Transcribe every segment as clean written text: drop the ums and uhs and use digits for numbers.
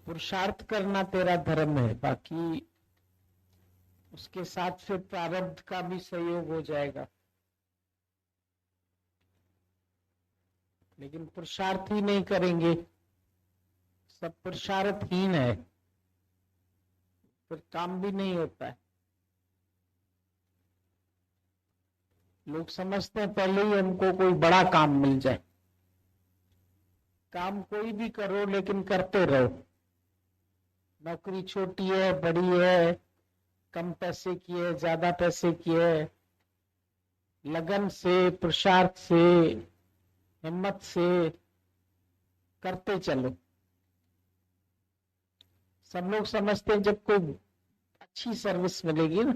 पुरुषार्थ करना तेरा धर्म है, बाकी उसके साथ फिर प्रारब्ध का भी सहयोग हो जाएगा। लेकिन पुरुषार्थ ही नहीं करेंगे, सब पुरुषार्थहीन है, फिर काम भी नहीं होता है। लोग समझते हैं पहले ही हमको कोई बड़ा काम मिल जाए। काम कोई भी करो लेकिन करते रहो। नौकरी छोटी है, बड़ी है, कम पैसे की है, ज्यादा पैसे की है, लगन से, पुरुषार्थ से, हिम्मत से करते चलो। सब लोग समझते हैं जब कोई अच्छी सर्विस मिलेगी ना,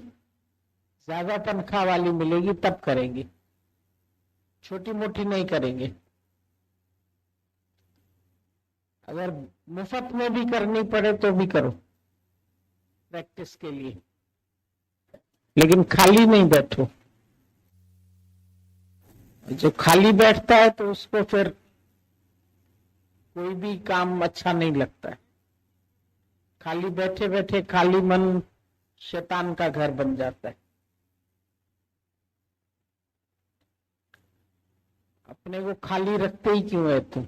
ज्यादा तनख्वाह वाली मिलेगी, तब करेंगे, छोटी मोटी नहीं करेंगे। अगर मुफ्त में भी करनी पड़े तो भी करो प्रैक्टिस के लिए, लेकिन खाली नहीं बैठो। जो खाली बैठता है तो उसको फिर कोई भी काम अच्छा नहीं लगता है। खाली बैठे बैठे खाली मन शैतान का घर बन जाता है। अपने को खाली रखते ही क्यों है तुम?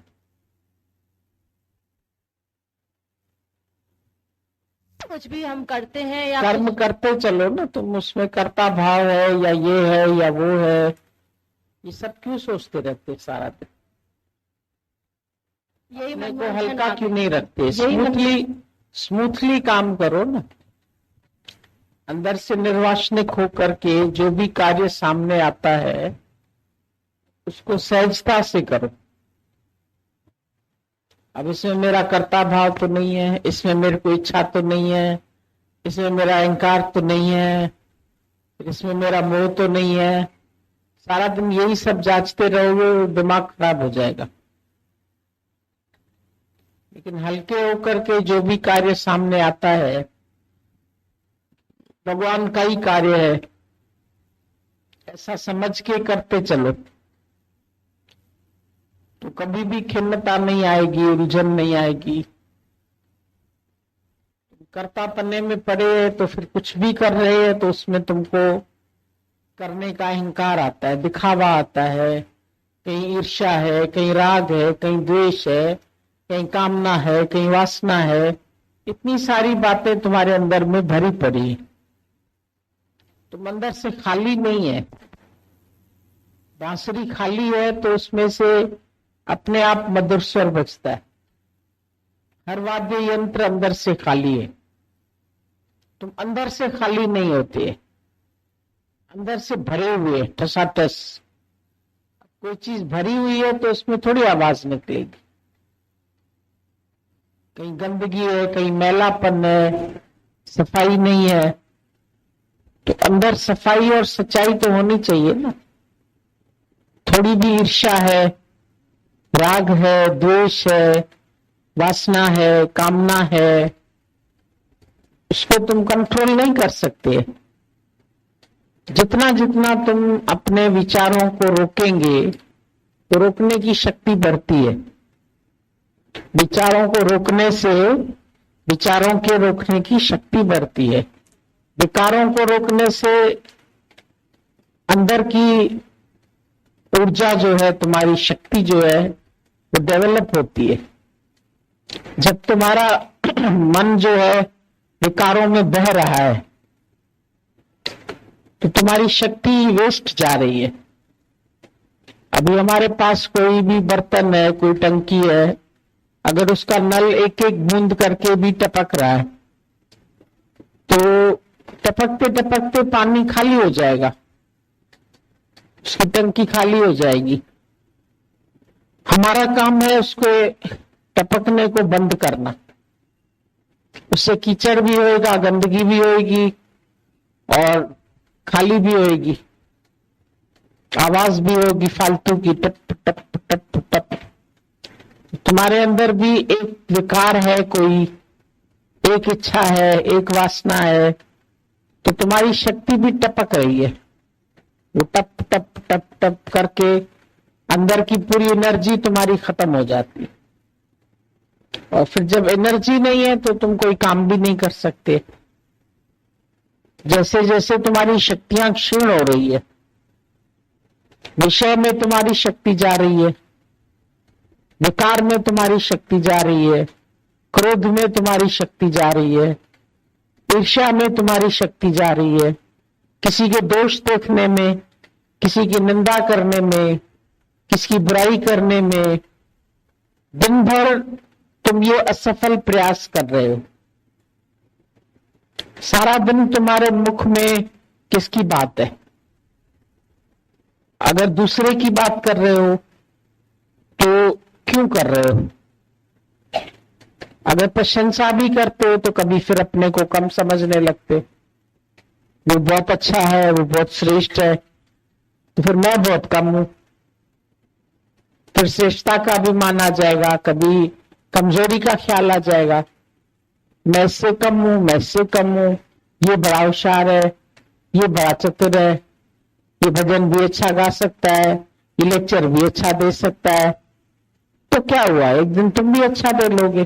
कुछ भी हम करते हैं या कर्म करते चलो ना, तुम उसमें कर्ता भाव है या ये है या वो है, ये सब क्यों सोचते रहते सारा दिन? यही अपने को मनोरंजन हल्का आप- क्यों नहीं रखते? स्मूथली काम करो ना। अंदर से निर्वासनिक होकर के जो भी कार्य सामने आता है उसको सहजता से करो। अब इसमें मेरा कर्ता भाव तो नहीं है, इसमें मेरे को इच्छा तो नहीं है, इसमें मेरा अहंकार तो नहीं है, इसमें मेरा मोह तो नहीं है। सारा दिन यही सब जांचते रहोगे, दिमाग खराब हो जाएगा। लेकिन हल्के होकर के जो भी कार्य सामने आता है भगवान का ही कार्य है, ऐसा समझ के करते चलो, तो कभी भी खिन्नता नहीं आएगी, उलझन नहीं आएगी। कर्ता पन्ने में पड़े तो फिर कुछ भी कर रहे हैं तो उसमें तुमको करने का अहंकार आता है, दिखावा आता है, कहीं ईर्ष्या है, कहीं राग है, कहीं द्वेष है, कहीं कामना है, कहीं वासना है। इतनी सारी बातें तुम्हारे अंदर में भरी पड़ी, तुम अंदर से खाली नहीं है। बांसुरी खाली है तो उसमें से अपने आप मधुर स्वर बजता है। हर वाद्य यंत्र अंदर से खाली है, तुम अंदर से खाली नहीं होते, अंदर से भरे हुए ठसाठस। कोई चीज भरी हुई है तो उसमें थोड़ी आवाज निकलेगी। कहीं गंदगी है, कहीं मैलापन है, सफाई नहीं है, तो अंदर सफाई और सच्चाई तो होनी चाहिए ना। थोड़ी भी ईर्ष्या है, राग है, द्वेष है, वासना है, कामना है, उसको तुम कंट्रोल नहीं कर सकते। जितना जितना तुम अपने विचारों को रोकेंगे तो रोकने की शक्ति बढ़ती है। विचारों को रोकने से विचारों के रोकने की शक्ति बढ़ती है। विकारों को रोकने से अंदर की ऊर्जा जो है, तुम्हारी शक्ति जो है वो डेवलप होती है। जब तुम्हारा मन जो है विकारों में बह रहा है तो तुम्हारी शक्ति वेस्ट जा रही है। अभी हमारे पास कोई भी बर्तन है, कोई टंकी है, अगर उसका नल एक एक बूंद करके भी टपक रहा है तो टपकते टपकते पानी खाली हो जाएगा, उसकी टंकी खाली हो जाएगी। हमारा काम है उसको टपकने को बंद करना। उससे कीचड़ भी होएगा, गंदगी भी होएगी और खाली भी होएगी, आवाज भी होगी फालतू की, टप टप टप टप। तुम्हारे अंदर भी एक विकार है, कोई एक इच्छा है, एक वासना है, तो तुम्हारी शक्ति भी टपक रही है। वो टप टप टप टप करके अंदर की पूरी एनर्जी तुम्हारी खत्म हो जाती है। और फिर जब एनर्जी नहीं है तो तुम कोई काम भी नहीं कर सकते। जैसे जैसे तुम्हारी शक्तियां क्षीण हो रही है, विषय में तुम्हारी शक्ति जा रही है, विकार में तुम्हारी शक्ति जा रही है, क्रोध में तुम्हारी शक्ति जा रही है, ईर्ष्या में तुम्हारी शक्ति जा रही है, किसी के दोष देखने में, किसी की निंदा करने में, किसी की बुराई करने में, दिन भर तुम ये असफल प्रयास कर रहे हो। सारा दिन तुम्हारे मुख में किसकी बात है? अगर दूसरे की बात कर रहे हो तो क्यों कर रहे हो? अगर प्रशंसा भी करते हो तो कभी फिर अपने को कम समझने लगते, वो बहुत अच्छा है, वो बहुत श्रेष्ठ है, तो फिर मैं बहुत कम हूं। फिर श्रेष्ठता का अभिमान आ जाएगा, कभी कमजोरी का ख्याल आ जाएगा, मैं इससे कम हूं, मैं इससे कम हूं, ये बड़ा होशियार है, ये बड़ा चतुर है, ये भजन भी अच्छा गा सकता है, ये लेक्चर भी अच्छा दे सकता है। तो क्या हुआ, एक दिन तुम भी अच्छा दे लोगे।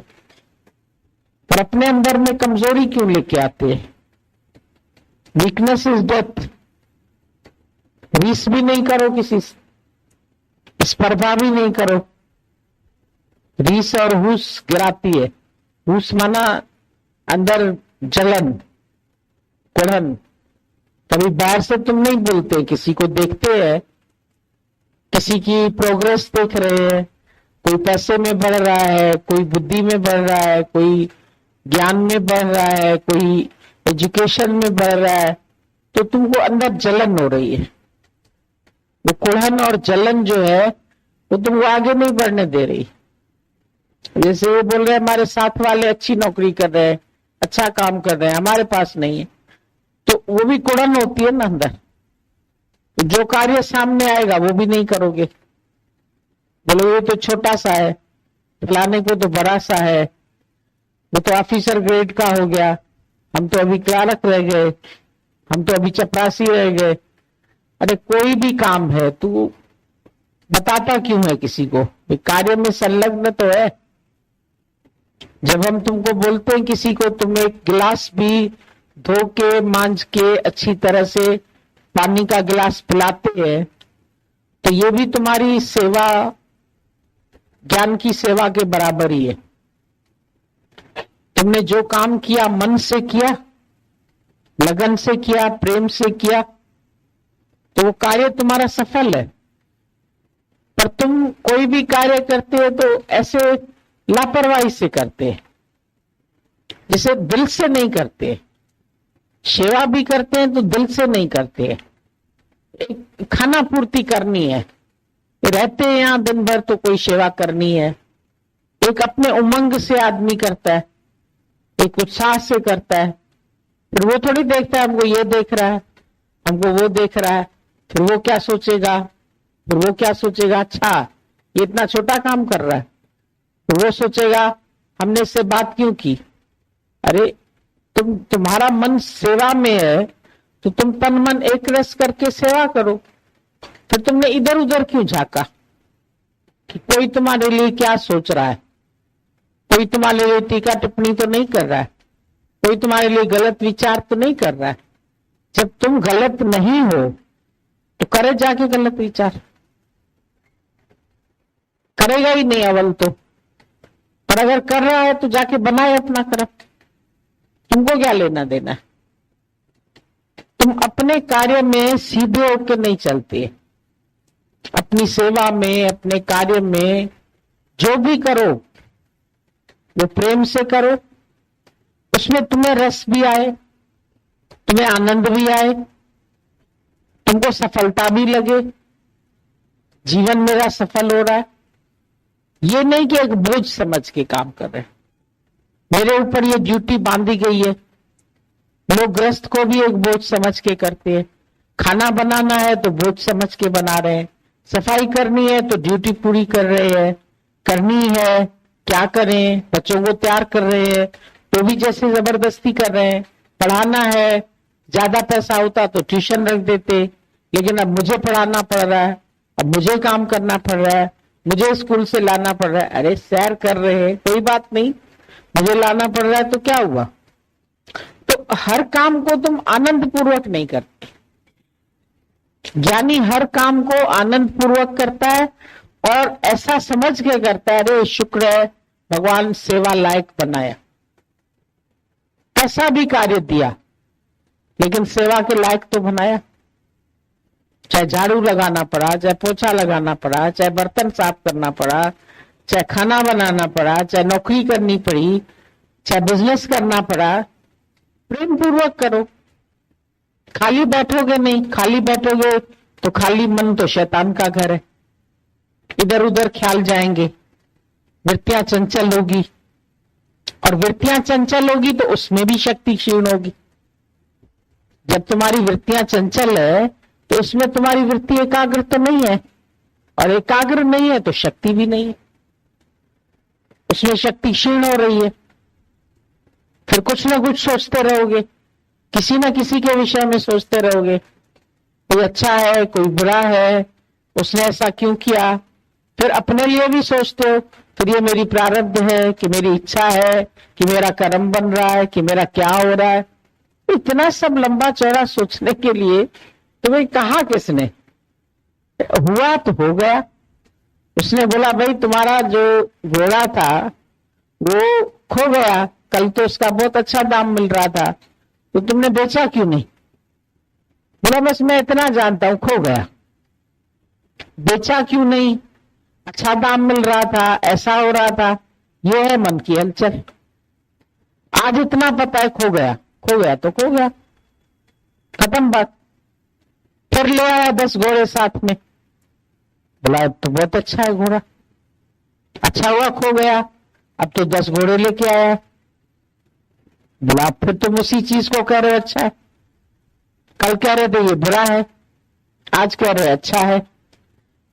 पर अपने अंदर में कमजोरी क्यों लेके आते हैं? Weakness is death. रीस भी नहीं करो किसी से, स्पर्धा भी नहीं करो। रीस और हुस गिराती है। हुस माना अंदर जलन, कुड़न। कभी बाहर से तुम नहीं बोलते, किसी को देखते हैं, किसी की प्रोग्रेस देख रहे हैं, कोई पैसे में बढ़ रहा है, कोई बुद्धि में बढ़ रहा है, कोई ज्ञान में बढ़ रहा है, कोई एजुकेशन में बढ़ रहा है, तो तुमको अंदर जलन हो रही है। वो कुड़न और जलन जो है वो तुमको आगे नहीं बढ़ने दे रही। जैसे वो बोल रहे हैं हमारे साथ वाले अच्छी नौकरी कर रहे हैं, अच्छा काम कर रहे हैं, हमारे पास नहीं है, तो वो भी कुड़न होती है ना अंदर। तो जो कार्य सामने आएगा वो भी नहीं करोगे। बोलो ये तो छोटा सा है, फलाने को तो बड़ा सा है, वो तो ऑफिसर ग्रेड का हो गया, हम तो अभी क्लार्क रह गए, हम तो अभी चपरासी रह गए। अरे कोई भी काम है तू बताता क्यों है किसी को? कार्य में संलग्न तो है। जब हम तुमको बोलते हैं किसी को तुम एक गिलास भी धो के मांझ के अच्छी तरह से पानी का गिलास पिलाते हैं, तो ये भी तुम्हारी सेवा, ज्ञान की सेवा के बराबर ही है। तुमने जो काम किया मन से किया, लगन से किया, प्रेम से किया, तो वो कार्य तुम्हारा सफल है। पर तुम कोई भी कार्य करते हो तो ऐसे लापरवाही से करते हैं, जिसे दिल से नहीं करते। सेवा भी करते हैं तो दिल से नहीं करते। एक खाना पूर्ति करनी है, रहते हैं यहां दिन भर तो कोई सेवा करनी है। एक अपने उमंग से आदमी करता है, एक उत्साह से करता है, फिर वो थोड़ी देखता है हमको ये देख रहा है, हमको वो देख रहा है, फिर वो क्या सोचेगा, फिर वो क्या सोचेगा, अच्छा ये इतना छोटा काम कर रहा है, फिर वो सोचेगा हमने इससे बात क्यों की। अरे तुम्हारा मन सेवा में है तो तुम तन मन एक रस करके सेवा करो। फिर तुमने इधर उधर क्यों झांका कि कोई तुम्हारे लिए क्या सोच रहा है, कोई तुम्हारे लिए टीका टिप्पणी तो नहीं कर रहा है, कोई तुम्हारे लिए गलत विचार तो नहीं कर रहा है। जब तुम गलत नहीं हो तो करे जाके गलत विचार, करेगा ही नहीं अवल तो। पर अगर कर रहा है तो जाके बनाए अपना कर्म, तुमको क्या लेना देना है। तुम अपने कार्य में सीधे होकर नहीं चलते। अपनी सेवा में, अपने कार्य में जो भी करो वो प्रेम से करो, उसमें तुम्हें रस भी आए, तुम्हें आनंद भी आए, तुमको सफलता भी लगे, जीवन मेरा सफल हो रहा है। ये नहीं कि एक बोझ समझ के काम कर रहे हैं, मेरे ऊपर ये ड्यूटी बांधी गई है। लोग गृहस्थ को भी एक बोझ समझ के करते हैं। खाना बनाना है तो बोझ समझ के बना रहे हैं, सफाई करनी है तो ड्यूटी पूरी कर रहे हैं, करनी है क्या करें, बच्चों को तैयार कर रहे हैं तो भी जैसे जबरदस्ती कर रहे हैं, पढ़ाना है, ज्यादा पैसा होता तो ट्यूशन रख देते, लेकिन अब मुझे पढ़ाना पड़ रहा है, अब मुझे काम करना पड़ रहा है, मुझे स्कूल से लाना पड़ रहा है। अरे सैर कर रहे हैं, कोई बात नहीं, मुझे लाना पड़ रहा है तो क्या हुआ। तो हर काम को तुम आनंद पूर्वक नहीं करते। ज्ञानी हर काम को आनंद पूर्वक करता है और ऐसा समझ के करता है, अरे शुक्र है भगवान सेवा लायक बनाया, कैसा भी कार्य दिया लेकिन सेवा के लायक तो बनाया। चाहे झाड़ू लगाना पड़ा, चाहे पोछा लगाना पड़ा, चाहे बर्तन साफ करना पड़ा, चाहे खाना बनाना पड़ा, चाहे नौकरी करनी पड़ी, चाहे बिजनेस करना पड़ा, प्रेम पूर्वक करो। खाली बैठोगे नहीं, खाली बैठोगे तो खाली मन तो शैतान का घर है, इधर उधर ख्याल जाएंगे, वृत्तियां चंचल होगी, और वृत्तियां चंचल होगी तो उसमें भी शक्ति क्षीण होगी। जब तुम्हारी वृत्तियां चंचल है तो उसमें तुम्हारी वृत्ति एकाग्र तो नहीं है, और एकाग्र नहीं है तो शक्ति भी नहीं है, उसमें शक्ति क्षीण हो रही है। फिर कुछ ना कुछ सोचते रहोगे, किसी ना किसी के विषय में सोचते रहोगे, कोई अच्छा है कोई बुरा है, उसने ऐसा क्यों किया। फिर अपने लिए भी सोचते हो, फिर ये मेरी प्रारब्ध है कि मेरी इच्छा है कि मेरा कर्म बन रहा है कि मेरा क्या हो रहा है। इतना सब लंबा चौड़ा सोचने के लिए तुम्हें कहा किसने, हुआ तो हो गया। उसने बोला भाई तुम्हारा जो घोड़ा था वो खो गया, कल तो उसका बहुत अच्छा दाम मिल रहा था, तो तुमने बेचा क्यों नहीं। बोला बस मैं इतना जानता हूं, खो गया। बेचा क्यों नहीं, अच्छा दाम मिल रहा था, ऐसा हो रहा था, ये है मन की हलचल। आज इतना पता है खो गया, खो गया तो खो गया, खत्म बात। फिर ले आया 10 घोड़े साथ में, बोला तो बहुत अच्छा है घोड़ा, अच्छा हुआ खो गया, अब तो 10 घोड़े लेके आया। बोला फिर तुम उसी चीज को कह रहे हो अच्छा है, कल कह रहे थे ये बुरा है, आज कह रहे अच्छा है।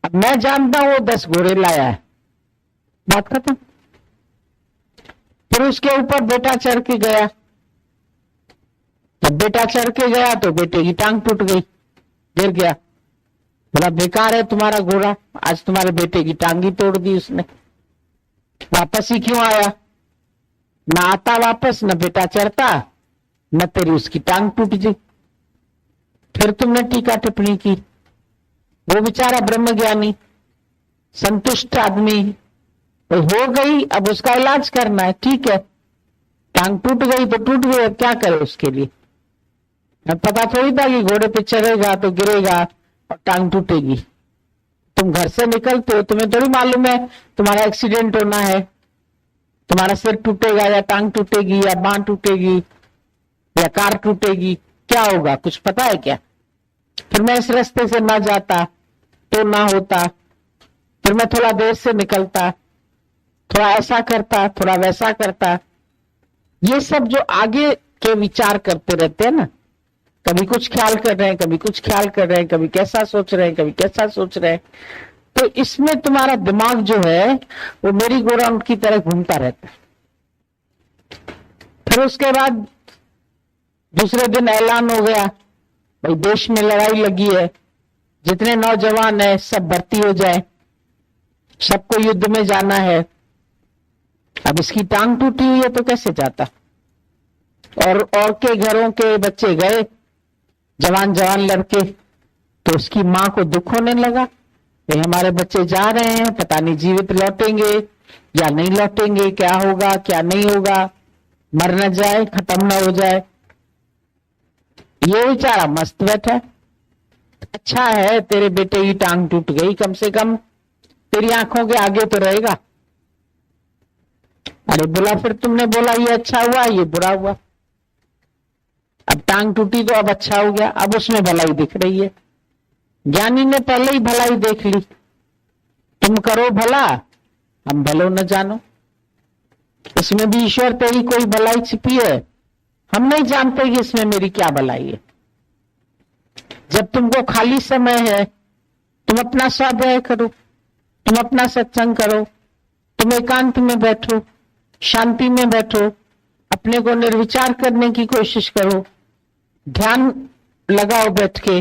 अब मैं जानता हूं वो 10 घोड़े लाया है, बात खत्म। फिर उसके ऊपर बेटा चढ़ के गया, जब बेटा चढ़ के गया तो बेटे की टांग टूट गई, गिर गया। बोला बेकार है तुम्हारा घोड़ा, आज तुम्हारे बेटे की टांग ही तोड़ दी उसने, वापस ही क्यों आया। न आता वापस, न बेटा चढ़ता, न तेरी उसकी टांग टूट गई। फिर तुमने टीका टिप्पणी की। वो बेचारा ब्रह्मज्ञानी संतुष्ट आदमी, तो हो गई, अब उसका इलाज करना है, ठीक है, टांग टूट गई तो टूट गई, अब क्या करे उसके लिए। अब पता थोड़ी था कि घोड़े पे चढ़ेगा तो गिरेगा और टांग टूटेगी। तुम घर से निकलते हो, तुम्हें थोड़ी मालूम है तुम्हारा एक्सीडेंट होना है, तुम्हारा सिर टूटेगा या टांग टूटेगी या बांह टूटेगी या कार टूटेगी, क्या होगा, कुछ पता है क्या। फिर मैं इस रास्ते से ना जाता तो ना होता, फिर मैं थोड़ा देर से निकलता, थोड़ा ऐसा करता, थोड़ा वैसा करता। ये सब जो आगे के विचार करते रहते हैं ना, कभी कुछ ख्याल कर रहे हैं, कभी कुछ ख्याल कर रहे हैं, कभी कैसा सोच रहे हैं, कभी कैसा सोच रहे हैं, तो इसमें तुम्हारा दिमाग जो है वो मेरी गो राउंड की तरह घूमता रहता है। फिर उसके बाद दूसरे दिन ऐलान हो गया, भाई देश में लड़ाई लगी है, जितने नौजवान है सब भर्ती हो जाए, सबको युद्ध में जाना है। अब इसकी टांग टूटी हुई है तो कैसे जाता। और के घरों के बच्चे गए, जवान जवान लड़के, तो उसकी मां को दुख होने लगा, भाई हमारे बच्चे जा रहे हैं, पता नहीं जीवित लौटेंगे या नहीं लौटेंगे, क्या होगा क्या नहीं होगा, मर न जाए, खत्म न हो जाए। ये बेचारा मस्त बैठा है, अच्छा है तेरे बेटे की टांग टूट गई, कम से कम तेरी आंखों के आगे तो रहेगा। अरे बोला फिर तुमने बोला ये अच्छा हुआ ये बुरा हुआ, अब टांग टूटी तो अब अच्छा हो गया, अब उसमें भलाई दिख रही है। ज्ञानी ने पहले ही भलाई देख ली, तुम करो भला हम भलो न जानो, इसमें भी ईश्वर तेरी कोई भलाई छिपी है, हम नहीं जानते कि इसमें मेरी क्या भलाई है। जब तुमको खाली समय है तुम अपना स्वाध्याय करो, तुम अपना सत्संग करो, तुम एकांत में बैठो, शांति में बैठो, अपने को निर्विचार करने की कोशिश करो, ध्यान लगाओ बैठ के,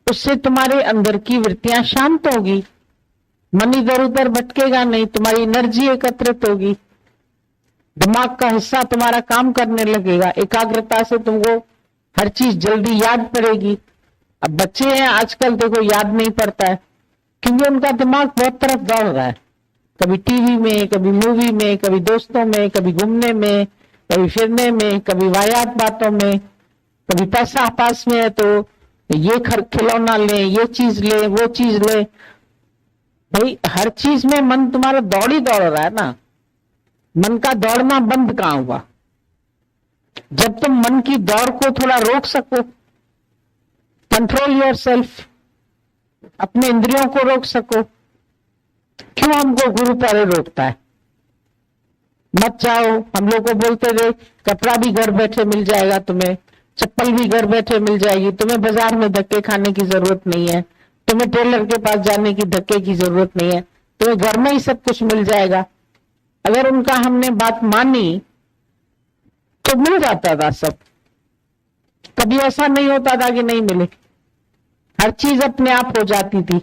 उससे तुम्हारे अंदर की वृत्तियां शांत होगी। मन इधर उधर भटकेगा नहीं, तुम्हारी एनर्जी एकत्रित होगी, दिमाग का हिस्सा तुम्हारा काम करने लगेगा, एकाग्रता से तुमको हर चीज जल्दी याद पड़ेगी। अब बच्चे हैं आजकल, देखो याद नहीं पड़ता है क्योंकि उनका दिमाग बहुत तरफ दौड़ रहा है, कभी टीवी में, कभी मूवी में, कभी दोस्तों में, कभी घूमने में, कभी फिरने में, कभी वाहियात बातों में, कभी पैसा पास में है तो ये खिलौना ले, ये चीज ले, वो चीज ले। भाई हर चीज में मन तुम्हारा दौड़ ही दौड़ रहा है ना, मन का दौड़ना बंद कहां हुआ? जब तुम मन की दौड़ को थोड़ा रोक सको, कंट्रोल योरसेल्फ, अपने इंद्रियों को रोक सको। क्यों हमको गुरु पहले रोकता है? मत जाओ, हम लोग को बोलते थे कपड़ा भी घर बैठे मिल जाएगा तुम्हें, चप्पल भी घर बैठे मिल जाएगी, तुम्हें बाजार में धक्के खाने की जरूरत नहीं है, तुम्हें टेलर के पास जाने की धक्के की जरूरत नहीं है, तुम्हें घर में ही सब कुछ मिल जाएगा। अगर उनका हमने बात मानी तो मिल जाता था सब, कभी ऐसा नहीं होता था कि नहीं मिले, हर चीज अपने आप हो जाती थी।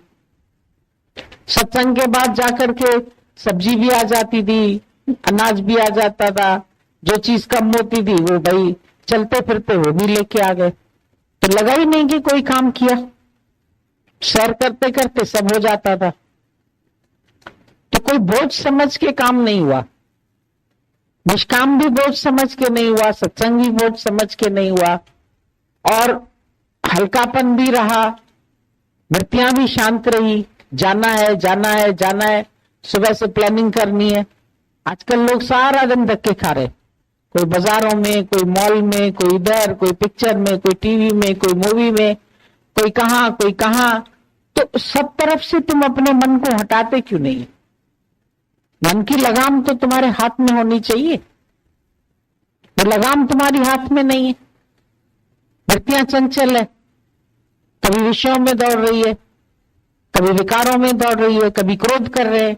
सत्संग के बाद जाकर के सब्जी भी आ जाती थी, अनाज भी आ जाता था, जो चीज कम होती थी वो भाई चलते फिरते वो भी लेके आ गए, तो लगा ही नहीं कि कोई काम किया, सैर करते करते सब हो जाता था। तो कोई बोझ समझ के काम नहीं हुआ, निष्काम भी बोझ समझ के नहीं हुआ, सत्संग भी बोझ समझ के नहीं हुआ, और हल्कापन भी रहा, वृत्तियां भी शांत रही। जाना है जाना है जाना है, सुबह से प्लानिंग करनी है। आजकल लोग सारा दिन धक्के खा रहे, कोई बाजारों में, कोई मॉल में, कोई इधर, कोई पिक्चर में, कोई टीवी में, कोई मूवी में, कोई कहां कोई कहां। तो सब तरफ से तुम अपने मन को हटाते क्यों नहीं? मन की लगाम तो तुम्हारे हाथ में होनी चाहिए, वो लगाम तुम्हारी हाथ में नहीं है। वृत्तियां चंचल है, कभी विषयों में दौड़ रही है, कभी विकारों में दौड़ रही है, कभी क्रोध कर रहे हैं,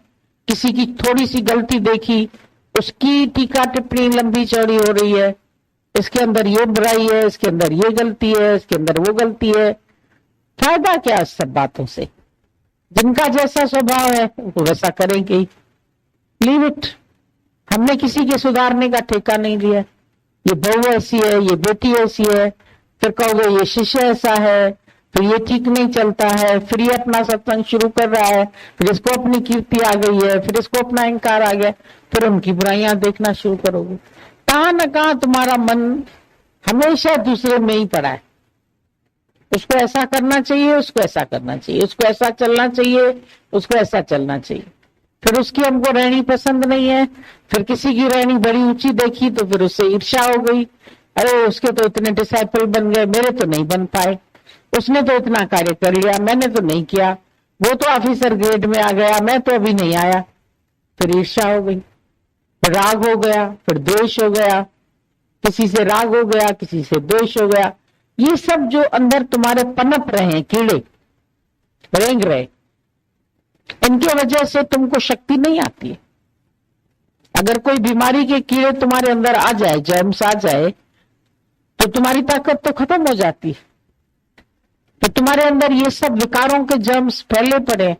किसी की थोड़ी सी गलती देखी उसकी टीका टिप्पणी लंबी चौड़ी हो रही है, इसके अंदर ये बुराई है, इसके अंदर ये गलती है, इसके अंदर वो गलती है। फायदा क्या इस सब बातों से? जिनका जैसा स्वभाव है वो वैसा करेंगे ही, लीव इट। हमने किसी के सुधारने का ठेका नहीं लिया। ये बहू ऐसी है, ये बेटी ऐसी है, फिर कहोगे ये शिष्य ऐसा है, फिर ये ठीक नहीं चलता है, फिर ये अपना सत्संग शुरू कर रहा है, फिर इसको अपनी कीर्ति आ गई है, फिर इसको अपना अहंकार आ गया, फिर उनकी बुराइयां देखना शुरू करोगे। कहां न कहां तुम्हारा मन हमेशा दूसरे में ही पड़ा है। उसको ऐसा करना चाहिए, उसको ऐसा करना चाहिए, उसको ऐसा चलना चाहिए, उसको ऐसा चलना चाहिए। फिर उसकी हमको रहनी पसंद नहीं है, फिर किसी की रहनी बड़ी ऊंची देखी तो फिर उससे ईर्ष्या हो गई, अरे उसके तो इतने डिसाइपल बन गए, मेरे तो नहीं बन पाए, उसने तो इतना कार्य कर लिया, मैंने तो नहीं किया, वो तो ऑफिसर ग्रेड में आ गया, मैं तो अभी नहीं आया। फिर ईर्ष्या हो गई, फिर राग हो गया, फिर द्वेष हो गया, किसी से राग हो गया, किसी से द्वेष हो गया। ये सब जो अंदर तुम्हारे पनप रहे हैं, कीड़े रेंग रहे, इनके वजह से तुमको शक्ति नहीं आती है। अगर कोई बीमारी के कीड़े तुम्हारे अंदर आ जाए, जर्म्स आ जाए, तो तुम्हारी ताकत तो खत्म हो जाती है। तो तुम्हारे अंदर ये सब विकारों के जर्म्स फैले पड़े,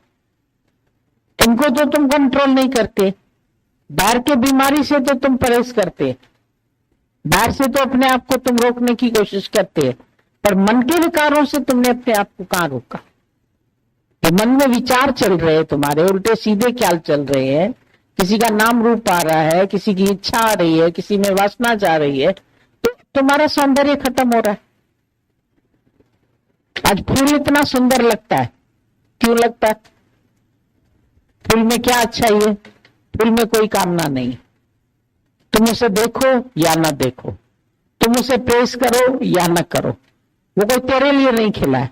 इनको तो तुम कंट्रोल नहीं करते। बाहर के बीमारी से तो तुम परहेज करते, बाहर से तो अपने आप को तुम रोकने की कोशिश करते, पर मन के विकारों से तुमने अपने आप को कहां रोका? तो मन में विचार चल रहे हैं तुम्हारे, उल्टे सीधे ख्याल चल रहे हैं, किसी का नाम रूप आ रहा है, किसी की इच्छा आ रही है, किसी में वासना जा रही है, तो तुम्हारा सौंदर्य खत्म हो रहा है। आज फूल इतना सुंदर लगता है, क्यों लगता है? फूल में क्या अच्छाई है? फूल में कोई कामना नहीं। तुम उसे देखो या ना देखो, तुम उसे प्रेस करो या ना करो, वो कोई तेरे लिए नहीं खिला है।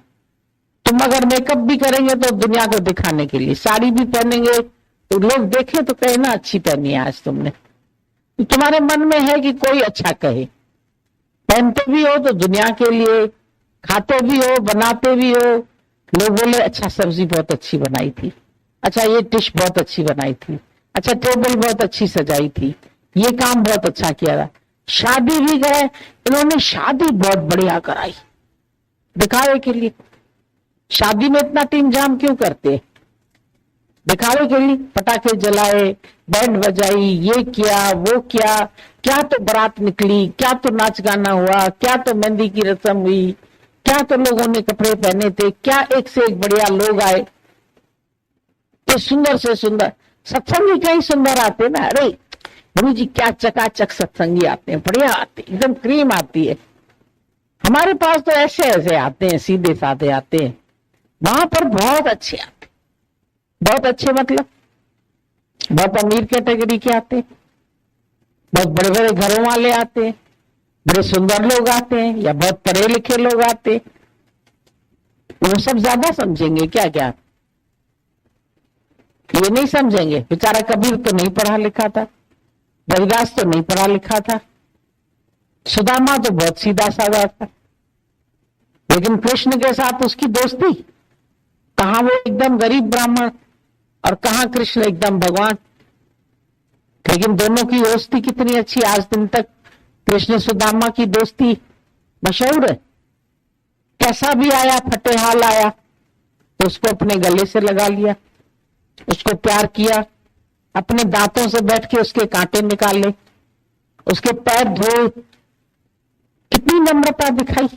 तुम अगर मेकअप भी करेंगे तो दुनिया को दिखाने के लिए, साड़ी भी पहनेंगे तो लोग देखें तो कहे ना अच्छी पहनी है आज तुमने। तो तुम्हारे मन में है कि कोई अच्छा कहे, पहनते भी हो तो दुनिया के लिए, खाते भी हो, बनाते भी हो, लोग बोले अच्छा सब्जी बहुत अच्छी बनाई थी, अच्छा ये डिश बहुत अच्छी बनाई थी, अच्छा टेबल बहुत अच्छी सजाई थी, ये काम बहुत अच्छा किया था। शादी भी गए, इन्होंने शादी बहुत बढ़िया कराई, दिखावे के लिए। शादी में इतना टीम जाम क्यों करते? दिखावे के लिए पटाखे जलाए, बैंड बजाई, ये किया वो किया, क्या तो बारात निकली, क्या तो नाच गाना हुआ, क्या तो मेहंदी की रस्म हुई, क्या तो लोगों ने कपड़े पहने थे, क्या एक से एक बढ़िया लोग आए। तो सुंदर से सुंदर सत्संगी कई सुंदर आते ना। अरे गुरु जी क्या चकाचक सत्संगी आते हैं, बढ़िया आते, एकदम क्रीम आती है। हमारे पास तो ऐसे ऐसे आते हैं, सीधे साधे आते हैं। वहां पर बहुत अच्छे आते, बहुत अच्छे मतलब बहुत अमीर कैटेगरी के आते, बहुत बड़े बड़े घरों वाले आते हैं, बड़े सुंदर लोग आते हैं, या बहुत पढ़े लिखे लोग आते हैं। वो सब ज्यादा समझेंगे क्या क्या? ये नहीं समझेंगे। बेचारा कबीर तो नहीं पढ़ा लिखा था, रविदास तो नहीं पढ़ा लिखा था, सुदामा तो बहुत सीधा साधा था, लेकिन कृष्ण के साथ उसकी दोस्ती, कहां वो एकदम गरीब ब्राह्मण और कहां कृष्ण एकदम भगवान। लेकिन दोनों की दोस्ती कितनी अच्छी, आज दिन तक कृष्ण सुदामा की दोस्ती मशहूर है। कैसा भी आया, फटेहाल आया तो उसको अपने गले से लगा लिया, उसको प्यार किया, अपने दांतों से बैठ के उसके कांटे निकाले, उसके पैर धोए, कितनी नम्रता दिखाई।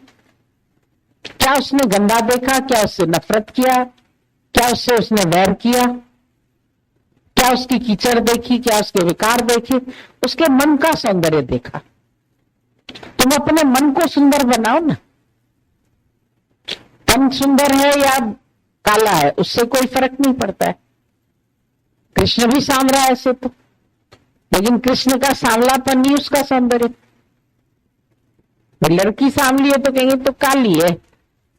क्या उसने गंदा देखा? क्या उससे नफरत किया? क्या उससे उसने वैर किया? क्या उसकी कीचड़ देखी? क्या उसके विकार देखे? उसके मन का सौंदर्य देखा। तुम अपने मन को सुंदर बनाओ ना। तन सुंदर है या काला है उससे कोई फर्क नहीं पड़ता है। कृष्ण भी सांवरा है ऐसे तो, लेकिन कृष्ण का सांवलापन नहीं उसका सौंदर्य। लड़की सांवली है तो कहेंगे तो काली है,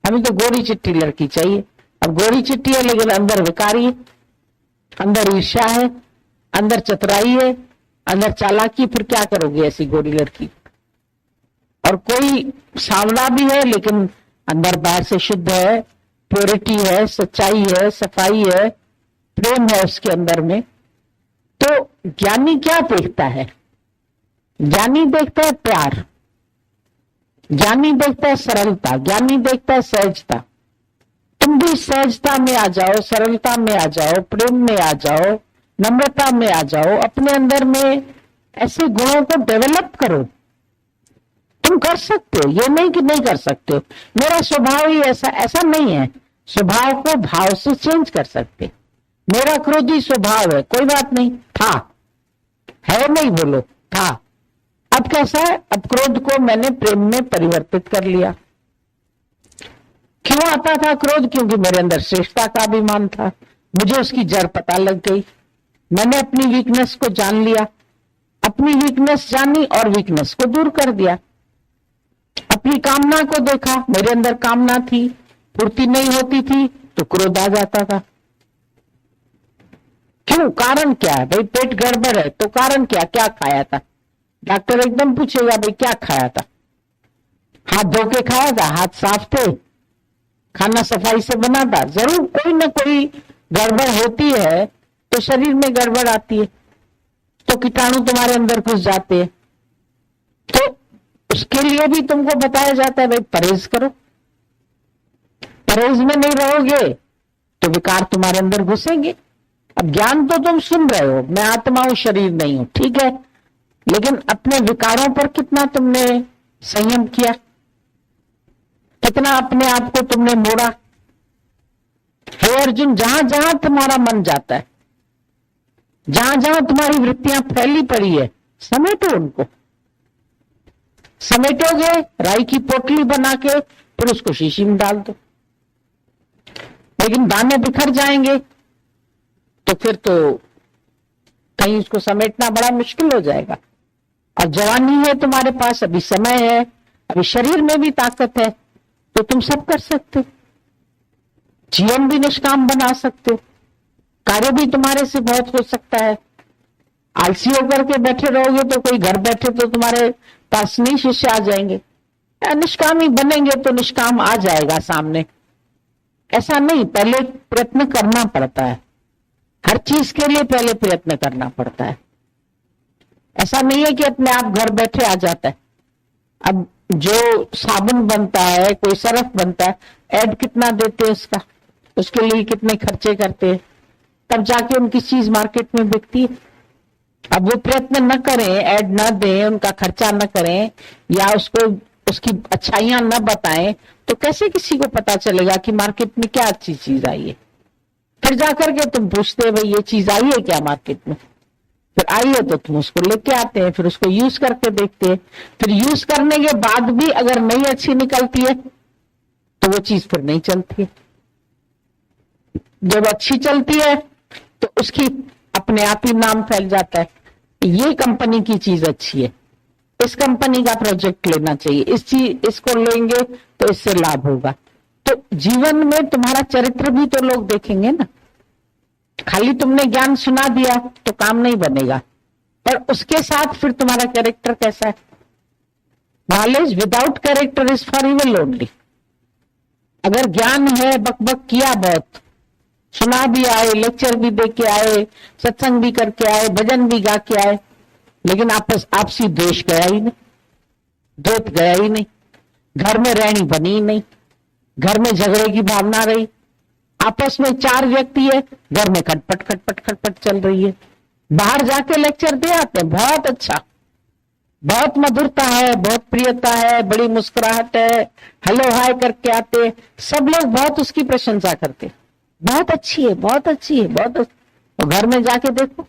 हमें तो गोरी चिट्टी लड़की चाहिए। अब गोरी चिट्टी है लेकिन अंदर विकारी है, अंदर ईर्ष्या है, अंदर चतुराई है, अंदर चालाकी। फिर क्या करोगे ऐसी गोरी लड़की? और कोई सांवला भी है लेकिन अंदर बाहर से शुद्ध है, प्योरिटी है, सच्चाई है, सफाई है, प्रेम है उसके अंदर में। तो ज्ञानी क्या देखता है? ज्ञानी देखता है प्यार, ज्ञानी देखता है सरलता, ज्ञानी देखता है सहजता। तुम भी सहजता में आ जाओ, सरलता में आ जाओ, प्रेम में आ जाओ, नम्रता में आ जाओ, अपने अंदर में ऐसे गुणों को डेवलप करो। तुम कर सकते हो, ये नहीं कि नहीं कर सकते हो, मेरा स्वभाव ही ऐसा, ऐसा नहीं है। स्वभाव को भाव से चेंज कर सकते। मेरा क्रोधी स्वभाव है, कोई बात नहीं, था, है नहीं बोलो, था। अब कैसा है? अब क्रोध को मैंने प्रेम में परिवर्तित कर लिया। क्यों आता था क्रोध? क्योंकि मेरे अंदर श्रेष्ठता का अभिमान था, मुझे उसकी जड़ पता लग गई। मैंने अपनी वीकनेस को जान लिया, अपनी वीकनेस जानी और वीकनेस को दूर कर दिया। अपनी कामना को देखा, मेरे अंदर कामना थी, पूर्ति नहीं होती थी तो क्रोध आ जाता था। क्यों? कारण क्या है भाई? पेट गड़बड़ है तो कारण क्या? क्या खाया था? डॉक्टर एकदम पूछेगा भाई क्या खाया था? हाथ धो के खाया था? हाथ साफ थे? खाना सफाई से बना था? जरूर कोई ना कोई गड़बड़ होती है तो शरीर में गड़बड़ आती है, तो कीटाणु तुम्हारे अंदर घुस जाते हैं। तो उसके लिए भी तुमको बताया जाता है भाई परहेज करो। परहेज में नहीं रहोगे तो विकार तुम्हारे अंदर घुसेंगे। अब ज्ञान तो तुम सुन रहे हो, मैं आत्मा हूं, शरीर नहीं हूं, ठीक है, लेकिन अपने विकारों पर कितना तुमने संयम किया? कितना अपने आप को तुमने मोड़ा? हे अर्जुन, जहां जहां तुम्हारा मन जाता है, जहां जहां तुम्हारी वृत्तियां फैली पड़ी है, समेटो उनको। समेटोगे, राई की पोटली बना के फिर उसको शीशी में डाल दो। लेकिन दाने बिखर जाएंगे तो फिर तो कहीं उसको समेटना बड़ा मुश्किल हो जाएगा। और जवानी है तुम्हारे पास, अभी समय है, अभी शरीर में भी ताकत है, तो तुम सब कर सकते हो। जीवन भी निष्काम बना सकते हो, कार्य भी तुम्हारे से बहुत हो सकता है। आलसी होकर के बैठे रहोगे तो कोई घर बैठे तो तुम्हारे पास नहीं शिष्य आ जाएंगे। निष्कामी बनेंगे तो निष्काम आ जाएगा सामने। ऐसा नहीं, पहले प्रयत्न करना पड़ता है। हर चीज के लिए पहले प्रयत्न करना पड़ता है। ऐसा नहीं है कि अपने आप घर बैठे आ जाता है। अब जो साबुन बनता है, कोई सर्फ बनता है, ऐड कितना देते हैं उसका, उसके लिए कितने खर्चे करते हैं, तब जाके उनकी चीज मार्केट में बिकती है। अब वो प्रयत्न न करें, ऐड न दें, उनका खर्चा न करें या उसको उसकी अच्छाइयां न बताएं, तो कैसे किसी को पता चलेगा कि मार्केट में क्या अच्छी चीज आई है। फिर जाकर के तुम पूछते हैं भाई ये चीज आई है क्या मार्केट में, फिर आई है तो तुम उसको लेके आते हैं, फिर उसको यूज करके देखते हैं। फिर यूज करने के बाद भी अगर नहीं अच्छी निकलती है तो वो चीज फिर नहीं चलती है। जब अच्छी चलती है तो उसकी अपने आप ही नाम फैल जाता है, ये कंपनी की चीज अच्छी है, इस कंपनी का प्रोजेक्ट लेना चाहिए, इसको लेंगे तो इससे लाभ होगा। तो जीवन में तुम्हारा चरित्र भी तो लोग देखेंगे ना। खाली तुमने ज्ञान सुना दिया तो काम नहीं बनेगा, पर उसके साथ फिर तुम्हारा कैरेक्टर कैसा है। Knowledge without character is for evil only. अगर ज्ञान है, बकबक किया, बहुत सुना भी आए, लेक्चर भी दे के आए, सत्संग भी करके आए, भजन भी गा के आए, लेकिन आपसी द्वेष गया ही नहीं, द्वैत गया ही नहीं, घर में रहनी बनी ही नहीं, घर में झगड़े की भावना रही, आपस में 4 व्यक्ति है, घर में खटपट खटपट खटपट चल रही है। बाहर जाके लेक्चर दे आते हैं, बहुत अच्छा, बहुत मधुरता है, बहुत प्रियता है, बड़ी मुस्कुराहट है, हेलो हाय करके आते, सब लोग बहुत उसकी प्रशंसा करते, बहुत अच्छी है, बहुत अच्छी है, बहुत अच्छी। तो घर में जाके देखो,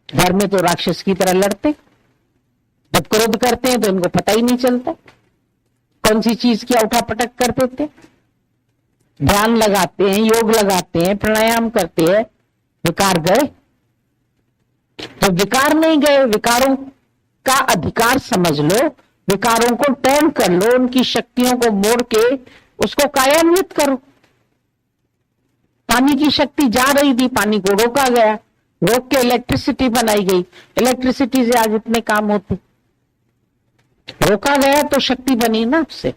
घर में तो राक्षस की तरह लड़ते, जब क्रोध करते हैं तो इनको पता ही नहीं चलता कौन सी चीज की उठापटक कर देते। ध्यान लगाते हैं, योग लगाते हैं, प्राणायाम करते हैं, विकार गए? तो विकार नहीं गए, विकारों का अधिकार समझ लो, विकारों को टर्न कर लो, उनकी शक्तियों को मोड़ के उसको कार्यान्वित करो। पानी की शक्ति जा रही थी, पानी को रोका गया, रोक के इलेक्ट्रिसिटी बनाई गई, इलेक्ट्रिसिटी से आज इतने काम होते। रोका गया तो शक्ति बनी ना उससे,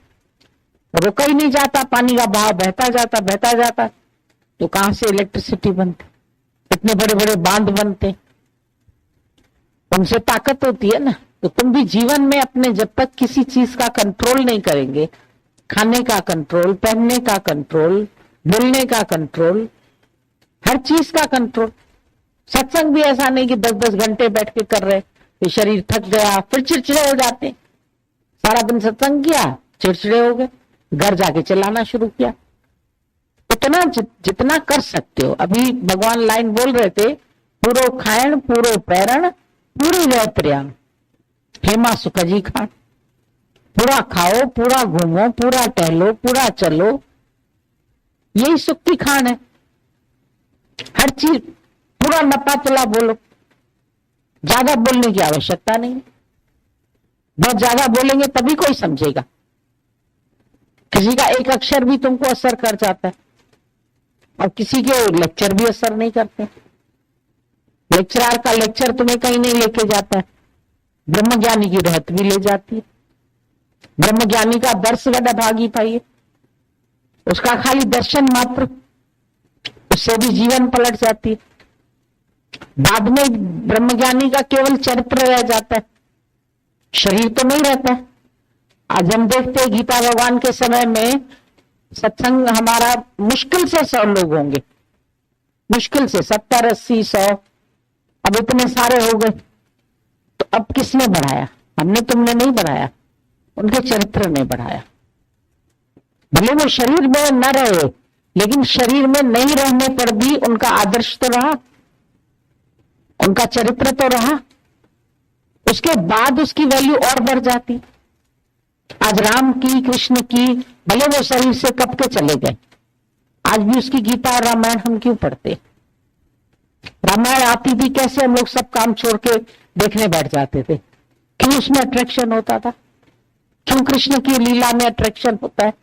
रोका ही नहीं जाता, पानी का बहाव बहता जाता, तो कहां से इलेक्ट्रिसिटी बनती, इतने बड़े बड़े बांध बनते, उनसे ताकत होती है ना। तो तुम भी जीवन में अपने जब तक किसी चीज का कंट्रोल नहीं करेंगे, खाने का कंट्रोल, पहनने का कंट्रोल, बोलने का कंट्रोल, हर चीज का कंट्रोल। सत्संग भी ऐसा नहीं कि 10-10 घंटे बैठ के कर रहे, फिर शरीर थक गया, फिर चिड़चिड़े हो जाते। सारा दिन सत्संग किया, चिड़चिड़े हो गए, घर जाके चलाना शुरू किया। इतना जितना कर सकते हो। अभी भगवान लाइन बोल रहे थे, पूरो खायण पूरो पैरण पूरी वैत्र्याम हेमा सुखजी खान। पूरा खाओ, पूरा घूमो, पूरा टहलो, पूरा चलो, यही सुख की खान है। हर चीज पूरा नपा तुला बोलो, ज्यादा बोलने की आवश्यकता नहीं। बहुत ज्यादा बोलेंगे तभी कोई समझेगा, किसी का एक अक्षर भी तुमको असर कर जाता है, और किसी के लेक्चर भी असर नहीं करते। लेक्चरार का लेक्चर तुम्हें कहीं नहीं लेके जाता है, ब्रह्मज्ञानी की रहत भी ले जाती है। ब्रह्मज्ञानी का दर्श बड़ा भागी पाइए, उसका खाली दर्शन मात्र, उससे भी जीवन पलट जाती है। बाद में ब्रह्मज्ञानी का केवल चरित्र रह जाता है, शरीर तो नहीं रहता है। आज हम देखते हैं गीता भगवान के समय में सत्संग हमारा मुश्किल से 100 लोग होंगे, मुश्किल से 70, 80, 100, अब इतने सारे हो गए। तो अब किसने बढ़ाया? हमने तुमने नहीं बढ़ाया, उनके चरित्र ने बढ़ाया। भले वो शरीर में न रहे, लेकिन शरीर में नहीं रहने पर भी उनका आदर्श तो रहा, उनका चरित्र तो रहा। उसके बाद उसकी वैल्यू और बढ़ जाती। आज राम की, कृष्ण की, भले वो शरीर से कब के चले गए, आज भी उसकी गीता और रामायण हम क्यों पढ़ते? रामायण आती थी कैसे, हम लोग सब काम छोड़ के देखने बैठ जाते थे। क्यों उसमें अट्रैक्शन होता था? क्यों कृष्ण की लीला में अट्रैक्शन होता है?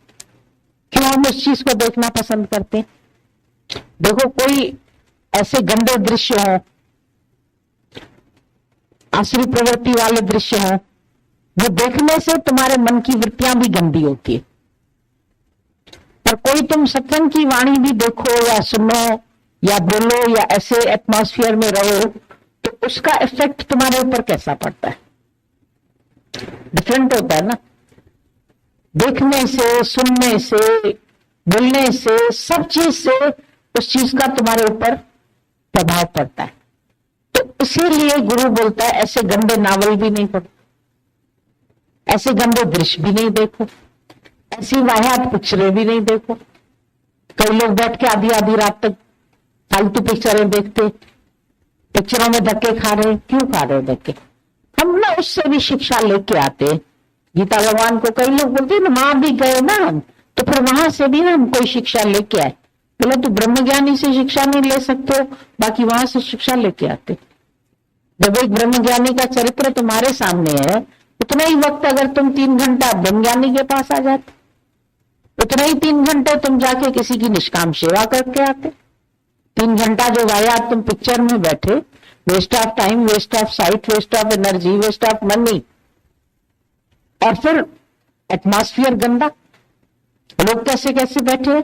क्यों हम उस चीज को देखना पसंद करते हैं? देखो, कोई ऐसे गंदे दृश्य हो, आसुरी प्रवृत्ति वाले दृश्य हो, वो देखने से तुम्हारे मन की वृत्तियां भी गंदी होती है। पर कोई तुम सत्संग की वाणी भी देखो या सुनो या बोलो या ऐसे एटमॉस्फेयर में रहो, तो उसका इफेक्ट तुम्हारे ऊपर कैसा पड़ता है? डिफरेंट होता है ना। देखने से, सुनने से, बोलने से, सब चीज से उस चीज का तुम्हारे ऊपर प्रभाव पड़ता है। तो इसीलिए गुरु बोलता है ऐसे गंदे नावल भी नहीं पढ़ो, ऐसे गंदे दृश्य भी नहीं देखो, ऐसी वाहियात पिक्चरें भी नहीं देखो। कई लोग बैठ के आधी आधी रात तक फालतू पिक्चरें देखते, पिक्चरों में धक्के खा रहे। क्यों खा रहे धक्के? हम ना उससे भी शिक्षा लेके आते। गीता भगवान को कई लोग बोलते हैं ना वहां भी गए ना हम, तो फिर वहां से भी ना हम कोई शिक्षा लेके आए। बोले तो ब्रह्मज्ञानी से शिक्षा नहीं ले सकते हो, बाकी वहां से शिक्षा लेके आते। जब एक ब्रह्मज्ञानी का चरित्र तुम्हारे सामने है, उतना ही वक्त अगर तुम 3 घंटा ब्रह्मज्ञानी के पास आ जाते, उतना ही 3 घंटे तुम जाके किसी की निष्काम सेवा करके आते। 3 घंटा जो वाया तुम पिक्चर में बैठे, waste of time, waste of sight, waste of energy, waste of money, और फिर एटमॉस्फेयर गंदा। लोग कैसे कैसे बैठे,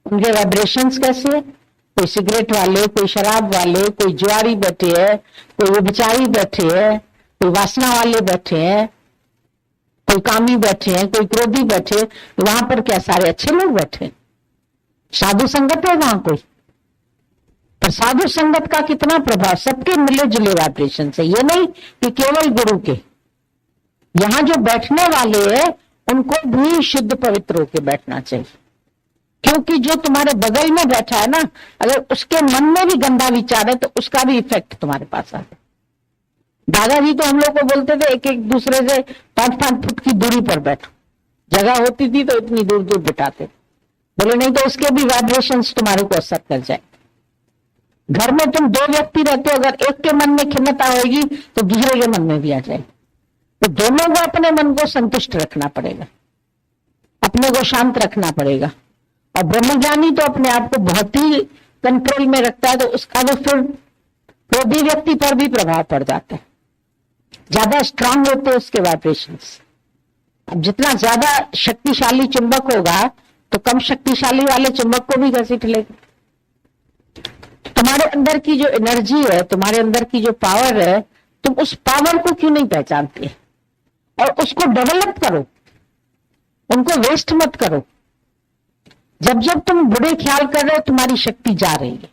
उनके वाइब्रेशंस कैसे, कोई सिगरेट वाले, कोई शराब वाले, कोई जुआरी बैठे है, कोई व्यभिचारी बैठे है, कोई वासना वाले बैठे हैं, कोई कामी बैठे हैं, कोई क्रोधी बैठे। वहां पर क्या सारे अच्छे लोग बैठे? साधु संगत है वहां कोई? पर साधु संगत का कितना प्रभाव, सबके मिले जुले वाइब्रेशन से। ये नहीं कि केवल गुरु के, यहां जो बैठने वाले हैं उनको भी शुद्ध पवित्र होकर बैठना चाहिए। क्योंकि जो तुम्हारे बगल में बैठा है ना, अगर उसके मन में भी गंदा विचार है तो उसका भी इफेक्ट तुम्हारे पास आता है। दादाजी तो हम लोग को बोलते थे एक एक दूसरे से 5-5 फुट की दूरी पर बैठो, जगह होती थी तो इतनी दूर दूर बिठाते, बोले नहीं तो उसके भी वाइब्रेशंस तुम्हारे को असर कर जाए। घर में तुम 2 व्यक्ति रहते हो, अगर एक के मन में खिन्नता होगी तो दूसरे के मन में भी आ जाएगी। तो दोनों को अपने मन को संतुष्ट रखना पड़ेगा, अपने को शांत रखना पड़ेगा। और ब्रह्मज्ञानी तो अपने आप को बहुत ही कंट्रोल में रखता है, तो उसका तो फिर क्रोधी व्यक्ति पर भी प्रभाव पड़ जाता है। ज्यादा स्ट्रांग होते हैं उसके वाइब्रेशंस। अब जितना ज्यादा शक्तिशाली चुंबक होगा तो कम शक्तिशाली वाले चुंबक को भी घसीट लेगा। तुम्हारे अंदर की जो एनर्जी है, तुम्हारे अंदर की जो पावर है, तुम उस पावर को क्यों नहीं पहचानते और उसको डेवलप करो, उनको वेस्ट मत करो। जब जब तुम बुरे ख्याल कर रहे हो तुम्हारी शक्ति जा रही है,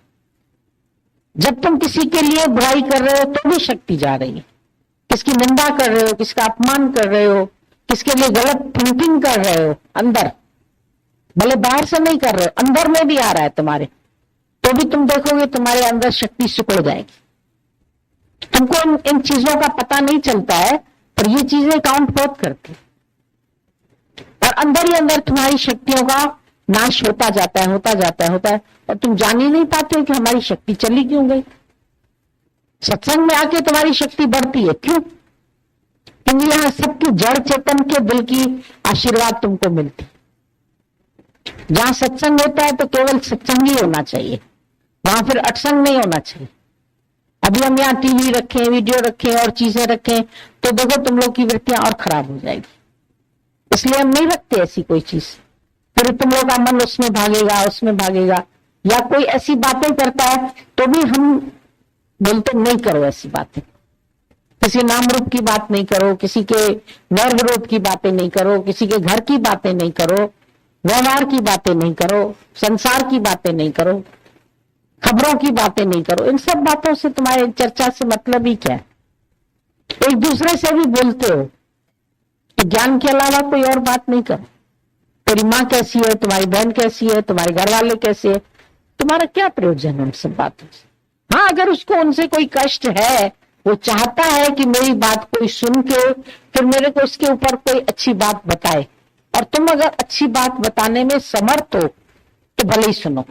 जब तुम किसी के लिए बुराई कर रहे हो तो भी शक्ति जा रही है। किसकी निंदा कर रहे हो, किसका अपमान कर रहे हो, किसके लिए गलत थिंकिंग कर रहे हो अंदर, भले बाहर से नहीं कर रहे हो, अंदर में भी आ रहा है तुम्हारे, तो भी तुम देखोगे तुम्हारे अंदर शक्ति सिकुड़ जाएगी। तुमको इन चीजों का पता नहीं चलता है, पर ये चीजें काउंट बहुत करती और अंदर ही अंदर तुम्हारी शक्तियों का नाश होता जाता है, होता जाता है, होता है, और तुम जान ही नहीं पाते हो कि हमारी शक्ति चली क्यों गई। सत्संग में आके तुम्हारी शक्ति बढ़ती है, क्यों? क्योंकि यहां सबकी जड़ चेतन के दिल की आशीर्वाद तुमको मिलती। जहां सत्संग होता है तो केवल सत्संग ही होना चाहिए, वहां फिर अटसंग नहीं होना चाहिए। अभी हम यहाँ टीवी रखें, वीडियो रखें और चीजें रखें तो देखो तुम लोग की वृत्तियां और खराब हो जाएगी। इसलिए हम नहीं रखते ऐसी कोई चीज, फिर तुम लोग का मन उसमें भागेगा, उसमें भागेगा। या कोई ऐसी बातें करता है तो भी हम बोलते नहीं करो ऐसी बातें, किसी नाम रूप की बात नहीं करो, किसी के वैर विरोध की बातें नहीं करो, किसी के घर की बातें नहीं करो, व्यवहार की बातें नहीं करो, संसार की बातें नहीं करो, खबरों की बातें नहीं करो। इन सब बातों से तुम्हारे चर्चा से मतलब ही क्या है? एक दूसरे से भी बोलते हो कि ज्ञान के अलावा कोई और बात नहीं करो। तेरी माँ कैसी है, तुम्हारी बहन कैसी है, तुम्हारे घर वाले कैसे है, तुम्हारा क्या प्रयोजन है उन सब बातों से? हाँ, अगर उसको उनसे कोई कष्ट है, वो चाहता है कि मेरी बात कोई सुन के फिर मेरे को उसके ऊपर कोई अच्छी बात बताए, और तुम अगर अच्छी बात बताने में समर्थ हो तो भले ही सुनो,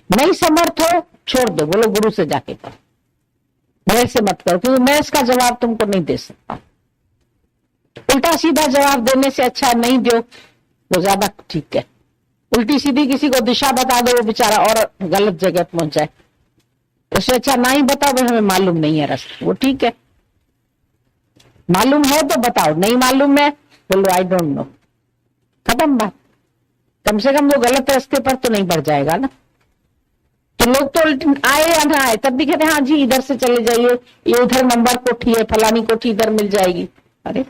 नहीं समर्थ हो छोड़ दो, बोलो गुरु से जाके करो, मेरे से मत करो, क्योंकि मैं इसका जवाब तुमको नहीं दे सकता। उल्टा सीधा जवाब देने से अच्छा नहीं दो, वो ज्यादा ठीक है। उल्टी सीधी किसी को दिशा बता दो, वो बेचारा और गलत जगह पहुंच जाए। उससे अच्छा ना ही बताओ, भाई हमें मालूम नहीं है रास्ता, वो ठीक है। मालूम है तो बताओ, नहीं मालूम है बोलो आई डोंट नो, खत्म बात। कम से कम वो गलत रास्ते पर तो नहीं बढ़ जाएगा ना। तो लोग तो आए या ना आए तब भी कहते हैं हाँ जी इधर से चले जाइए, ये उधर नंबर कोठी है, फलानी कोठी इधर मिल जाएगी। अरे